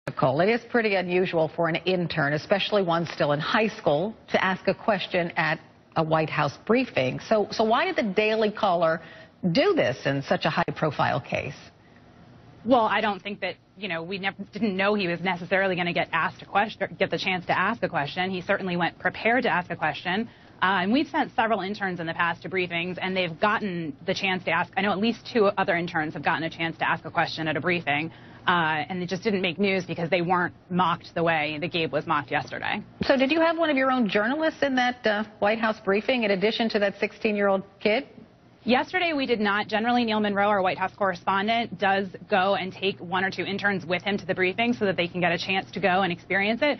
It is pretty unusual for an intern, especially one still in high school, to ask a question at a White House briefing. So why did the Daily Caller do this in such a high-profile case? Well, I don't think that, we didn't know he was necessarily going to get asked a question, get the chance to ask a question. He certainly went prepared to ask a question. And we've sent several interns in the past to briefings, and they've gotten the chance to ask. I know at least 2 other interns have gotten a chance to ask a question at a briefing. And it just didn't make news because they weren't mocked the way that Gabe was mocked yesterday. So did you have one of your own journalists in that White House briefing in addition to that 16-year-old kid? Yesterday we did not. Generally, Neil Monroe, our White House correspondent, does go and take 1 or 2 interns with him to the briefing so that they can get a chance to go and experience it.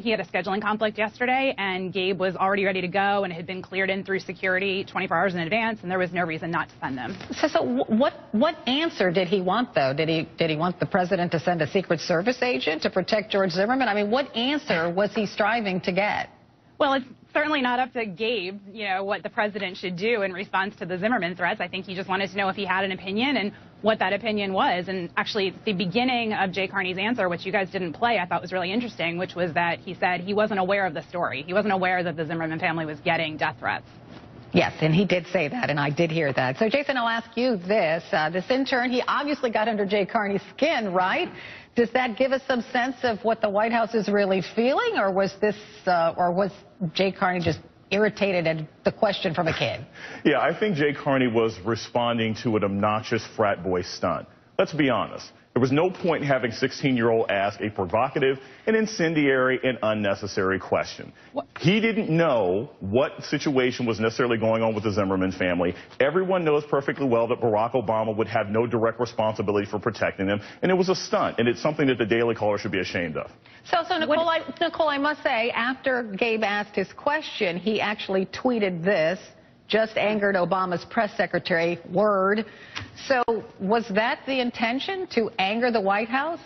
He had a scheduling conflict yesterday, and Gabe was already ready to go and had been cleared in through security 24 hours in advance, and there was no reason not to send them. So what answer did he want, though? Did he want the president to send a Secret Service agent to protect George Zimmerman? I mean, what answer was he striving to get? Well, it's certainly not up to Gabe, what the president should do in response to the Zimmerman threats. I think he just wanted to know if he had an opinion and what that opinion was. And actually, the beginning of Jay Carney's answer, which you guys didn't play, I thought was really interesting, which was that he said he wasn't aware of the story. He wasn't aware that the Zimmerman family was getting death threats. Yes, and he did say that, and I did hear that. So, Jason, I'll ask you this. This intern, he obviously got under Jay Carney's skin, right? Does that give us some sense of what the White House is really feeling, or was Jay Carney just irritated at the question from a kid? Yeah, I think Jay Carney was responding to an obnoxious frat boy stunt. Let's be honest. There was no point in having 16-year-old ask a provocative and incendiary and unnecessary question. What? He didn't know what situation was necessarily going on with the Zimmerman family. Everyone knows perfectly well that Barack Obama would have no direct responsibility for protecting them, and it was a stunt, and it's something that the Daily Caller should be ashamed of. So Nicole, I must say, after Gabe asked his question, he actually tweeted this. Just angered Obama's press secretary, word. So was that the intention, to anger the White House?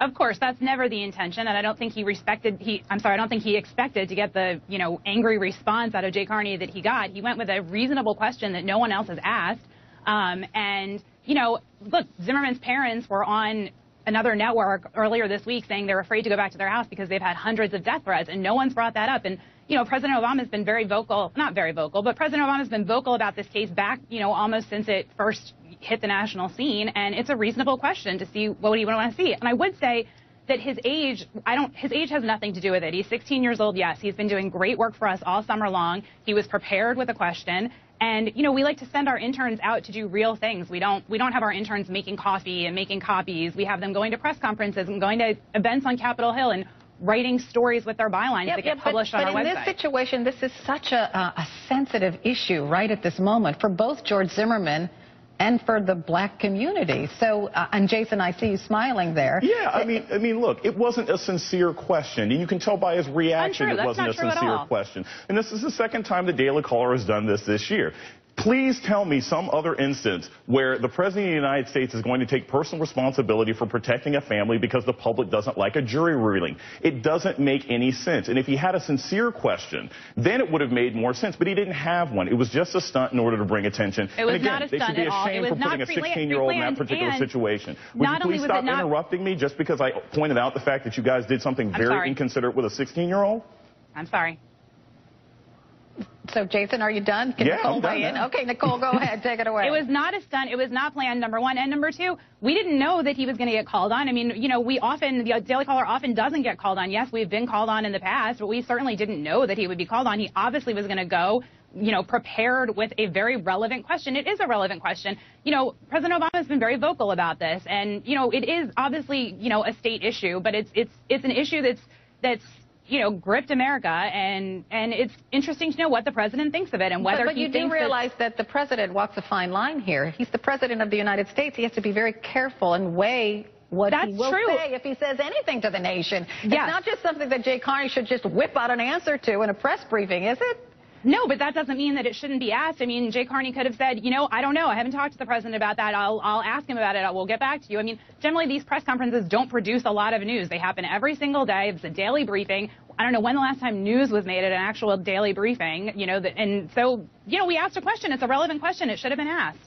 Of course, that's never the intention, and I don't think he expected to get the, angry response out of Jay Carney that he got. He went with a reasonable question that no one else has asked. Look, Zimmerman's parents were on another network earlier this week saying they're afraid to go back to their house because they've had hundreds of death threats, and no one's brought that up. And President Obama's been very vocal, not very vocal, but President Obama's been vocal about this case back, almost since it first hit the national scene. And it's a reasonable question to see what he would want to see. And I would say that his age has nothing to do with it. He's 16 years old, yes. He's been doing great work for us all summer long. He was prepared with a question. And, we like to send our interns out to do real things. We don't have our interns making coffee and making copies. We have them going to press conferences and going to events on Capitol Hill and writing stories with their bylines that get published on our website. But in this situation, this is such a sensitive issue right at this moment for both George Zimmerman and for the black community. So, and Jason, I see you smiling there. Yeah, I mean, look, it wasn't a sincere question, and you can tell by his reaction it wasn't a sincere question. And this is the second time the Daily Caller has done this year. Please tell me some other instance where the President of the United States is going to take personal responsibility for protecting a family because the public doesn't like a jury ruling. It doesn't make any sense. And if he had a sincere question, then it would have made more sense. But he didn't have one. It was just a stunt in order to bring attention. It was not a stunt at all. They should be ashamed for putting a 16-year-old in that particular situation. Would you please stop interrupting me just because I pointed out the fact that you guys did something very inconsiderate with a 16-year-old? I'm sorry. So, Jason, are you done? Can Nicole weigh in? Okay, Nicole, go ahead. Take it away. It was not a stunt. It was not planned, number one. And number two, we didn't know that he was going to get called on. I mean, the Daily Caller often doesn't get called on. Yes, we've been called on in the past, but we certainly didn't know that he would be called on. He obviously was going to go, prepared with a very relevant question. It is a relevant question. President Obama has been very vocal about this. And, it is obviously, a state issue, but it's an issue that's gripped America, and it's interesting to know what the president thinks of it and whether but you do realize that the president walks a fine line here. He's the president of the United States. He has to be very careful and weigh what he will say if he says anything to the nation. It's not just something that Jay Carney should just whip out an answer to in a press briefing, is it? No, but that doesn't mean that it shouldn't be asked. I mean, Jay Carney could have said, I don't know. I haven't talked to the president about that. I'll ask him about it. We'll get back to you. I mean, generally these press conferences don't produce a lot of news. They happen every single day. It's a daily briefing. I don't know when the last time news was made at an actual daily briefing, and so, we asked a question. It's a relevant question. It should have been asked.